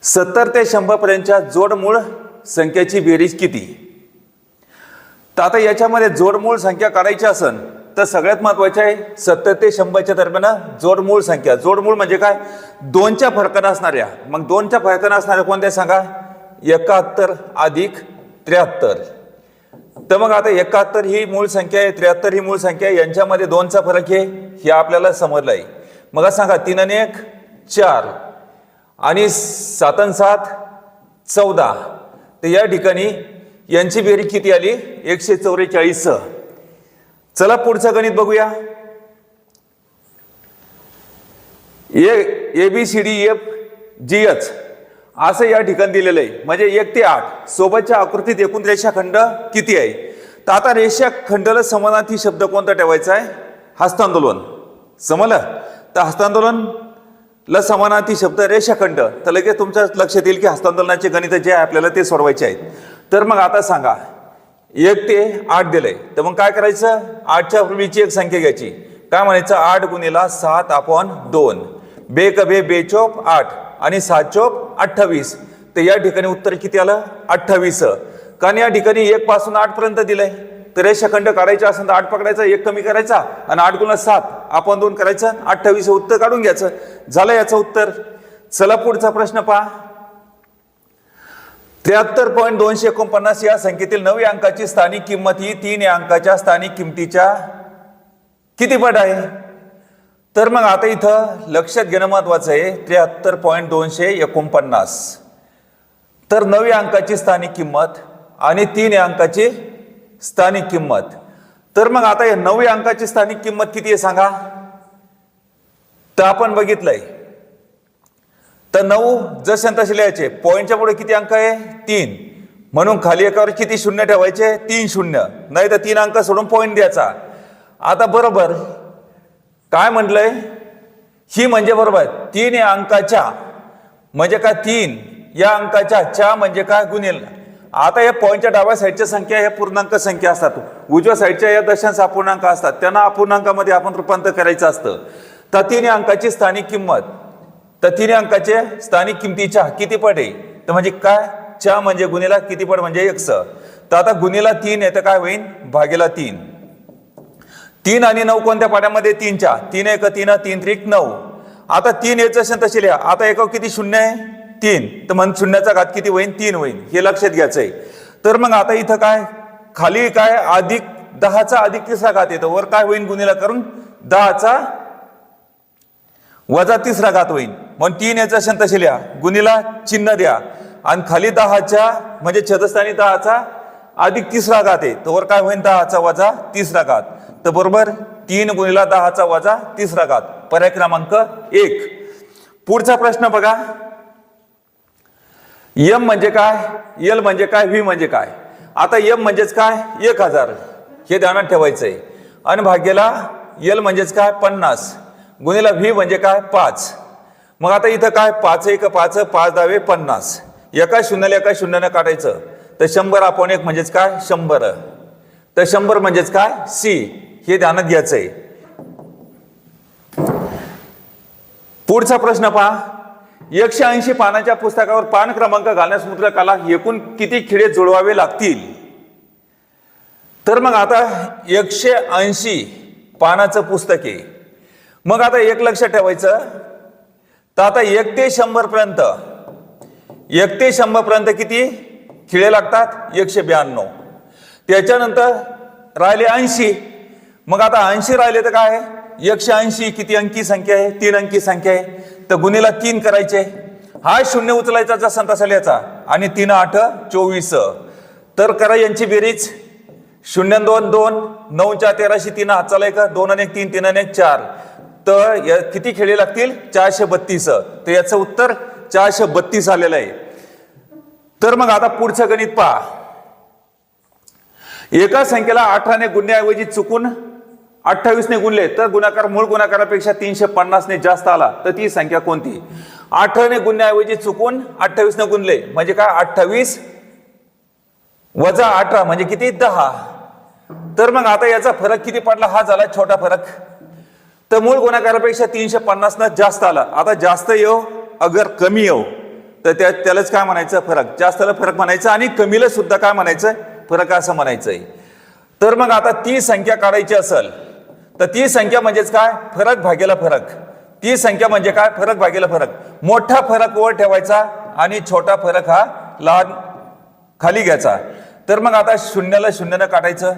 70 ते 100 पर्यंतच्या जोडमूळ संख्येची बेरीज किती? तर आता याच्यामध्ये जोडमूळ संख्या काढायची असेल तर सगळ्यात महत्त्वाचे आहे 70 ते 100 च्या दरम्यान जोडमूळ संख्या. जोडमूळ म्हणजे काय? दोनच्या फरकाने असणाऱ्या. मग दोनच्या फरकाने असणाऱ्या कोणत्या सांगा? 71 अधिक 73. तर मग आता 71 ही मूळ संख्या आहे, 73 ही मूळ संख्या आहे, यांच्यामध्ये दोनचा फरक आहे हे आपल्याला समजलं आहे. मग सांगा 3 आणि 1 4 आणि 7 आणि 7 14. तर या ठिकाणी यांची बेरीज किती आली? 144. चला पुढचं गणित बघूया. ABCDEFGH असं या ठिकाणी दिलेलं आहे. म्हणजे 1 ते 8 सोबतच्या आकृतीत एकूण रेषाखंड किती आहे? तर आता रेषाखंडाला समानार्थी शब्द कोणता ठेवायचा आहे? हस्तांदोलन. समजलं? तर हस्तांदोलनला समानार्थी शब्द रेषाखंड. तर लगेच तुमच्या लक्षात येईल की हस्तांदोलनाचे गणित जे आहे आपल्याला ते सोडवायचे आहेत. तर मग आता सांगा 1 ते 8 दिलंय, तर मग काय करायचं? 8च्या पूर्वीची एक संख्या घ्यायची. काय म्हणायचं? 8 गुणिला 7/2. बेक बे बेचोप 8 आणि 7 चोप 28. तर या ठिकाणी उत्तर किती आलं? 28. कारण या ठिकाणी 1 पासून 8 पर्यंत दिलंय. तर रेषाखंड काढायचा असेल तर 8 पकडायचा, 1 कमी करायचा आणि 8 गुणिले 7/2 करायचं. 28 उत्तर काढून घ्यायचं. झालं याचं उत्तर. चला पुढचा प्रश्न पहा. 73.249 या संख्येतील 9 अंकाची स्थानिक किंमत ही 3 अंकाच्या स्थानिक किमतीच्या किती पट आहे? तर मग आता इथं लक्षात घेणं महत्वाचं आहे. 73.249 तर 9 अंकाची स्थानिक किंमत आणि 3 अंकाची स्थानिक किंमत. तर मग आता या 9 अंकाची स्थानिक किंमत किती आहे सांगा? तर आपण बघितलंय. तर 9 जसे तसे लिहायचे. पॉईंटच्या पुढे किती अंक आहे? 3. म्हणून खाली एकावर किती शून्य ठेवायचे? 3 शून्य. नाही तर 3 अंक सोडून पॉईंट द्यायचा. आता बरोबर काय म्हटलंय? ही म्हणजे बरोबर 3 या अंकाच्या म्हणजे काय? 3 या अंकाच्या च्या म्हणजे काय? गुणिले. आता या पॉईंटच्या डाव्या साईडच्या संख्या ह्या पूर्णांक संख्या असतात, उजव्या साईडच्या या दशांश अपूर्णांक असतात, त्यांना अपूर्णांकामध्ये आपण रूपांतर करायचं असतं. तर 3 अंकाची स्थानिक किंमत, तर 3 अंकाचे स्थानिक किमतीच्या किती पट आहे? तर म्हणजे काय? च्या म्हणजे गुणिला किती पट म्हणजे 100. तर आता गुणिला 3 आहे तर काय होईल? भागीला 3. 3 आणि 9 कोणत्या पाड्यामध्ये? 3च्या. 3 1 3 3 3 9. आता 3 याचं असेल तसे लिहा. आता एकावर किती शून्य आहे? 3. तर मग शून्याचा घात किती होईल? 3 होईल. हे लक्षात घ्यायचंय. तर मग आता इथं काय? खाली काय? अधिक 10चा अधिक 3रा घात येतो. वर काय होईल? गुणिला करून 10चा वजा 3रा घात होईल. मग 3 याचं असेल तसे लिहा. गुणिला चिन्ह द्या आणि खाली 10च्या म्हणजे छेदस्थानी 10चा अधिक 3रा घात आहे. तर वर काय होईल? 10चा वजा 3रा घात. तर बरोबर 3 गुणिला 10चा वजा 3रा घात. पर्याय क्रमांक 1. पुढचा प्रश्न बघा. यम म्हणजे काय? यल म्हणजे काय? व्ही म्हणजे काय? आता यम म्हणजेच काय? 1000 हे ध्यानात ठेवायचंय. आणि भाग्याला यल म्हणजेच काय? 50 गुणिला व्ही म्हणजे काय? 5. मग आता इथं काय? 5 1 5 5 10 50. एका शून्याला एका शून्यानं काढायचं. तर 100/1 म्हणजेच काय? 100. तर 100 म्हणजेच काय? सी. हे ध्यानात घ्यायचंय. पुढचा प्रश्न पहा. 180 पानाच्या पुस्तकावर पान क्रमांक घालण्यास मुद्रकाला एकूण किती खिळे जुळवावे लागतील? तर मग आता 180 पानाचं पुस्तक आहे. मग आता एक लक्षात ठेवायचं. तर आता 1 ते 100 पर्यंत 1 ते 100 पर्यंत किती खिळे लागतात? 192. त्याच्यानंतर राहिले 80. मग आता 80 राहिले तर काय? 180 किती अंकी संख्या आहे? 3 अंकी संख्या आहे. तर गुणिला 3 करायचे. हा शून्य उचलायचा जसा तसा लिहायचा आणि 3 8 24. तर करा यांची बेरीज. 0 2 2 9 4 13 3 हात चाला 1 2 आणि 1 3 3 आणि 1 4. तर किती खेळे लागतील? 432. तर याचं उत्तर 432 आलेलं आहे. तर मग आता पुढचं गणित पहा. एका संख्येला 18 ने गुणण्याऐवजी चुकून 28 ने गुणले तर गुणाकार मूळ गुणाकारापेक्षा 350 ने जास्त आला तर ती संख्या कोणती? 18 ने गुणण्याऐवजी चुकून 28 ने गुणले म्हणजे काय? 28 वजा 18 म्हणजे किती? 10. तर मग आता याचा फरक किती पडला? हा झाला छोटा फरक. तर मूळ गुणाकारापेक्षा 350 न जास्त आला. आता जास्त येऊ अगर कमी येऊ तर त्यालाच काय म्हणायचं, फरक. जास्तला फरक म्हणायचं आणि कमीला सुद्धा काय म्हणायचं, फरक असं म्हणायचंय. तर मग आता ती संख्या काढायची असेल तर ती संख्या म्हणजेच काय, फरक भागेला फरक. ती संख्या म्हणजे काय, फरक भागेला फरक. मोठा फरक वर ठेवायचा आणि छोटा फरक हा लहान खाली घ्यायचा. तर मग आता शून्याला शून्यानं काढायचं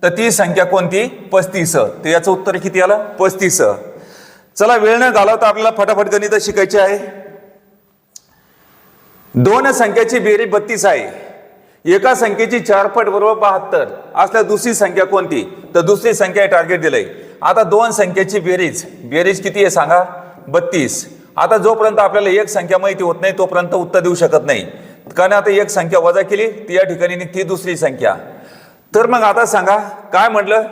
तर ती संख्या कोणती, 35. तर याचं उत्तर किती आलं, 35. चला वेळ न घालवता आपल्याला फटाफट गणित शिकायचे आहे. दोन संख्येची बेरीज 32 आहे. एका संख्येची 4 पट बरोबर 72 असल्या दुसरी संख्या कोणती, तर दुसरी संख्या टार्गेट दिलंय. आता दोन संख्येची बेरीज किती आहे सांगा, 32. आता जोपर्यंत आपल्याला एक संख्या माहिती होत नाही तोपर्यंत उत्तर देऊ शकत नाही, कारण आता एक संख्या वजा केली ती या ठिकाणी निघते दुसरी संख्या. तर मग आता सांगा काय म्हटलं,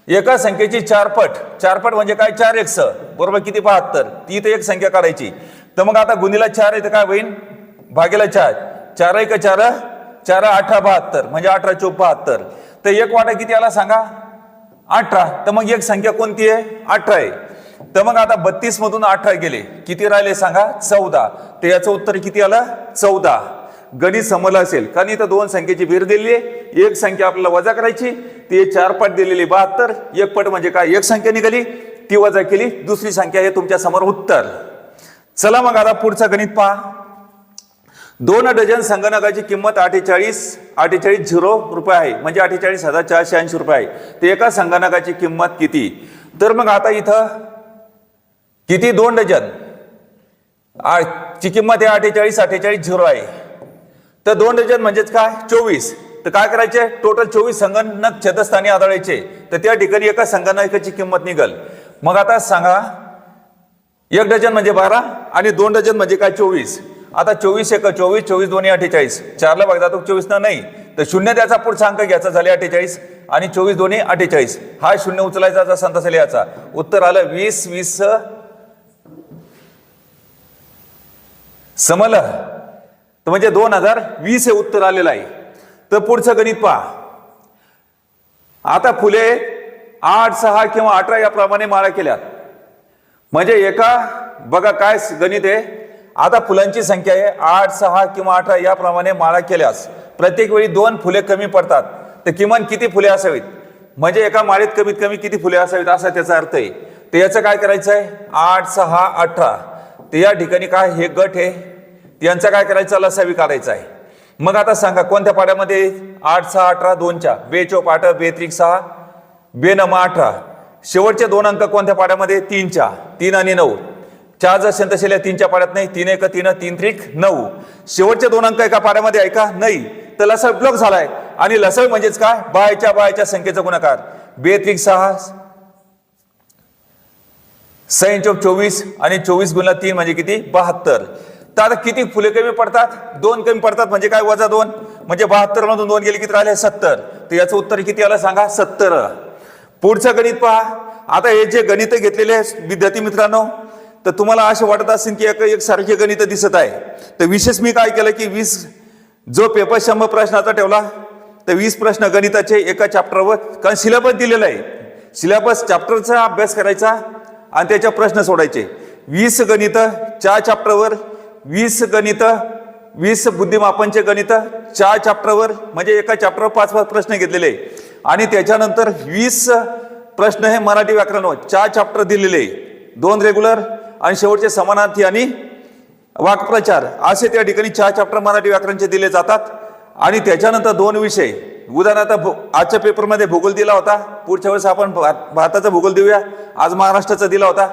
एका संख्येची 4 पट म्हणजे काय, 4x बरोबर किती 72. ती तर एक संख्या काढायची. तर मग आता गुणीला 4 आहे तर काय होईल, भागेला 4. 4 1 4 4 8 72 म्हणजे 18 चौक 72. तर एक वाटा किती आला सांगा, 18. तर मग एक संख्या कोणती आहे, 18 आहे. तर मग आता 32 मधून 18 गेले, किती राहिले सांगा, 14. तर याचं उत्तर किती आलं, 14. गणित समजलं असेल, कारण इथं दोन संख्येची बेरीज दिलेली आहे. एक संख्या आपल्याला वजा करायची, ती 4 पट दिलेली 72. एक पट म्हणजे काय, एक संख्या निघाली ती वजा केली, दुसरी संख्या हे तुमच्या समोर उत्तर. चला मग आता पुढचं गणित पहा. 2 डझन संगणकाची किंमत 48,000 रुपये आहे, म्हणजे 48,480 रुपये आहे. तर एका संगणकाची किंमत किती. तर मग आता इथं किती, 2 डझन ची किंमत आहे 48,000 आहे. तर 2 डझन म्हणजेच काय, 24. तर काय करायचे, टोटल 24 संगणक छेदस्थानी आढळायचे. तर त्या ठिकाणी एका संगणकाची किंमत निघल. मग आता सांगा, 1 डझन म्हणजे 12 आणि 2 डझन म्हणजे काय, 24. आता 24 1 24, 24 2 48. 4 ला भाग जातो 24 ना, नाही तर शून्य त्याचा पुढचा अंक घ्यायचा, झाले 48 आणि 24 2 48. हा शून्य उचलायचा जसा तसा लिहायचा. उत्तर आलं 20 20 समजलं. तर म्हणजे 2020 हे उत्तर आलेलं आहे. तर पुढचं गणित पहा. आता फुले 8 6 किंवा 18 याप्रमाणे माळा केल्यात, म्हणजे एका बघा काय गणित आहे. आता फुलांची संख्या आहे 8 6 किंवा 18 याप्रमाणे माळा केल्यास प्रत्येक वेळी 2 फुले कमी पडतात. तर किमान किती फुले असावीत, म्हणजे एका माळेत कमीत कमी किती फुले असावीत असा त्याचा अर्थ आहे. तर याचं काय करायचं आहे, 8 6 18. तर या ठिकाणी काय, हे गट आहे, यांचा काय करायचं, लसावी काढायचा आहे. मग आता सांगा कोणत्या पाड्यामध्ये, 8 6 18 2च्या, 2 चौक 8 2 त्रिक 6 2 9 18. शेवटचे 2 अंक कोणत्या पाड्यामध्ये, 3च्या, 3 आणि 9. 4 जर असेल तसे 3च्या पाड्यात नाही, 3 1 3 3 त्रिक 9. शेवटचे 2 अंक एका पाड्यामध्ये आहे का, नाही. तर लसावी ब्लॉक झालाय. आणि लसावी म्हणजेच काय, बायच्या संख्येचा गुणाकार. 2 त्रिक 6 6 चौक 24 आणि 24 गुणिले 3 म्हणजे किती, 72. तर आता किती फुले कमी पडतात, 2 कमी पडतात, म्हणजे काय, वजा 2 म्हणजे 72 मधून 2 गेले किती राहिले, 70. तर याचं उत्तर किती आलं सांगा, 70. पुढचं गणित पहा. आता हे जे गणित घेतलेले विद्यार्थी मित्रांनो, तर तुम्हाला असं वाटत असेल की एक सारखे गणित दिसत आहे. तर विशेष मी काय केलं की 20 जो पेपर 100 प्रश्नाचा ठेवला, तर 20 प्रश्न गणिताचे एका चॅप्टरवर, कारण सिलेबस दिलेला आहे, सिलेबस चॅप्टरचा अभ्यास करायचा आणि त्याच्या प्रश्न सोडायचे. 20 गणित 4 चॅप्टरवर, 20 गणित 20 बुद्धिमापनचे गणित 4 चॅप्टरवर, म्हणजे एका चॅप्टरवर 5-5 प्रश्न घेतलेले. आणि त्याच्यानंतर 20 प्रश्न हे मराठी व्याकरण 4 चॅप्टर दिलेले, 2 रेग्युलर आणि शेवटचे समानार्थी आणि वाक्प्रचार असे त्या ठिकाणी 4 चॅप्टर मराठी व्याकरणचे दिले जातात. आणि त्याच्यानंतर 2 विषय, उदाहरणार्थ आजच्या पेपरमध्ये भूगोल दिला होता, पुढच्या वेळेस आपण भारताचा भूगोल देऊया. आज महाराष्ट्राचा दिला होता,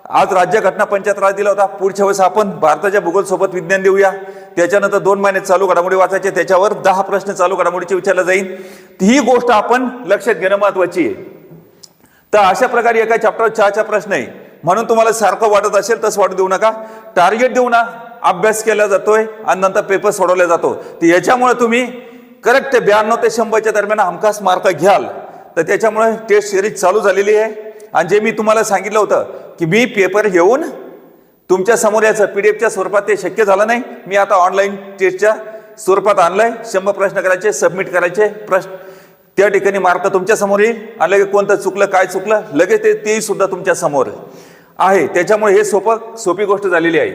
आज राज्य घटना पंचायत राज दिला होता, पुढच्या वेळेस आपण भारताच्या भूगोल सोबत विज्ञान देऊया. त्याच्यानंतर 2 महिने चालू घडामोडी वाचायचे, त्याच्यावर 10 प्रश्न चालू घडामोडीचे विचारले जाईल. ही गोष्ट आपण लक्षात घेणं महत्वाची आहे. तर अशा प्रकारे एका चॅप्टरवर 4 प्रश्न आहे, म्हणून तुम्हाला सारखं वाटत असेल तसं वाटू देऊ नका. टार्गेट देऊ ना, अभ्यास केला जातोय आणि नंतर पेपर सोडवला जातो. तर याच्यामुळे तुम्ही करेक्ट 92 ते 100च्या दरम्यान हमखास मार्क घ्याल. तर त्याच्यामुळे टेस्ट सिरीज चालू झालेली आहे. आणि जे मी तुम्हाला सांगितलं होतं की मी पेपर घेऊन तुमच्या समोर याचं पीडीएफच्या स्वरूपात, ते शक्य झालं नाही. मी आता ऑनलाईन टेस्टच्या स्वरूपात आणलंय. 100 प्रश्न करायचे, सबमिट करायचे, प्रश्न त्या ठिकाणी मार्क तुमच्या समोर येईल. आणि लगेच कोणतं चुकलं काय चुकलं लगेच ते सुद्धा तुमच्या समोर आहे. त्याच्यामुळे हे सोपी गोष्ट झालेली आहे.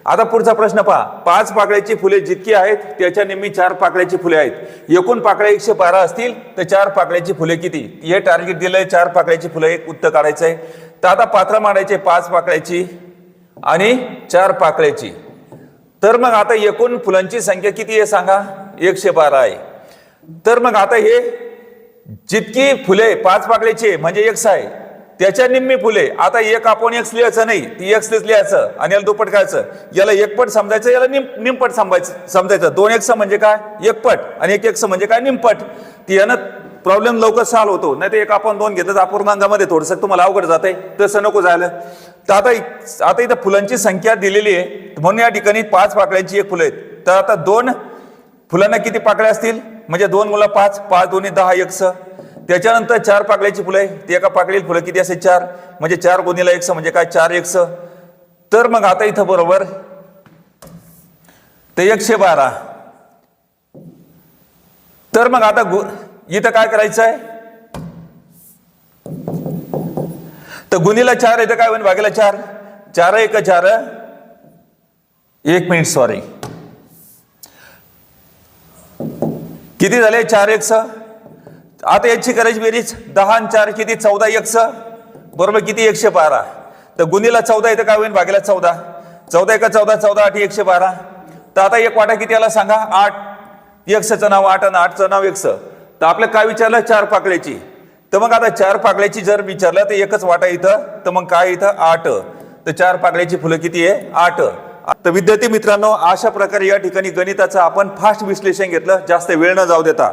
आता पुढचा प्रश्न पहा, 5 पाकळ्याची फुले जितकी आहेत त्याच्या निम्मी 4 पाकळ्याची फुले आहेत। एकूण पाकळ्या 112 असतील तर 4 पाकळ्याची फुले किती? हे टार्गेट दिलंय, 4 पाकळ्याची फुले एक उत्तर काढायचं आहे। तर आता पात्र मांडायचे 5 पाकळ्याची आणि 4 पाकळ्याची। तर मग आता एकूण फुलांची संख्या किती आहे सांगा? 112 आहे। तर मग आता हे जितकी फुले 5 पाकळ्याची म्हणजे x आहे त्याच्या निम्मी फुले, आता एक आपण x लिहायचं नाही, ती x लिहायचं आणि याला दुप्पट करायचं, याला एकपट समजायचं, याला निमपट समजायचं। 2x म्हणजे काय? एकपट, आणि 1x म्हणजे काय? निमपट। ती यानं प्रॉब्लेम लवकर सॉल्व्ह होतो, नाही तर एक आपण 2 घेतात अपूर्णांकामध्ये थोडंसं तुम्हाला अवघड जात आहे, तसं नको जायला। तर आता इथं फुलांची संख्या दिलेली आहे म्हणून या ठिकाणी 5 पाकळ्यांची एक फुलं आहेत। तर आता 2 फुलांना किती पाकळ्या असतील? म्हणजे 2 गुणिले 5, 5 दोन्ही 10 x। त्याच्यानंतर 4 पाकळ्याची फुलं आहे, ती एका पाकळीला फुलं किती असेल? 4, म्हणजे 4 गुणिले x म्हणजे काय? 4x। तर मग आता इथं बरोबर ते 112। तर मग आता इथं काय करायचं आहे? तर गुणिले 4 इथं काय होईल? भागिले 4, 4 1 4, 1 मिनिट सॉरी, किती झाले? 4x। आता याची करायची बेरीज, 10 आणि 4 किती? 14x बरोबर किती? 112। तर गुणिले 14 इथं काय होईल? भागिले 14, 14 1 14, 14 8 112। तर आता एक वाटा किती आला सांगा? 8, xचं नाव 8 आणि 8चं नाव x। तर आपल्याला काय विचारलं? 4 पाकळ्याची। तर मग आता 4 पाकळ्याची जर विचारलं तर एकच वाटा इथं, तर मग काय इथं? 8। तर 4 पाकळ्याची फुलं किती आहे? 8। तर विद्यार्थी मित्रांनो, अशा प्रकारे या ठिकाणी गणिताचं आपण फास्ट विश्लेषण घेतलं, जास्त वेळ न जाऊ देता।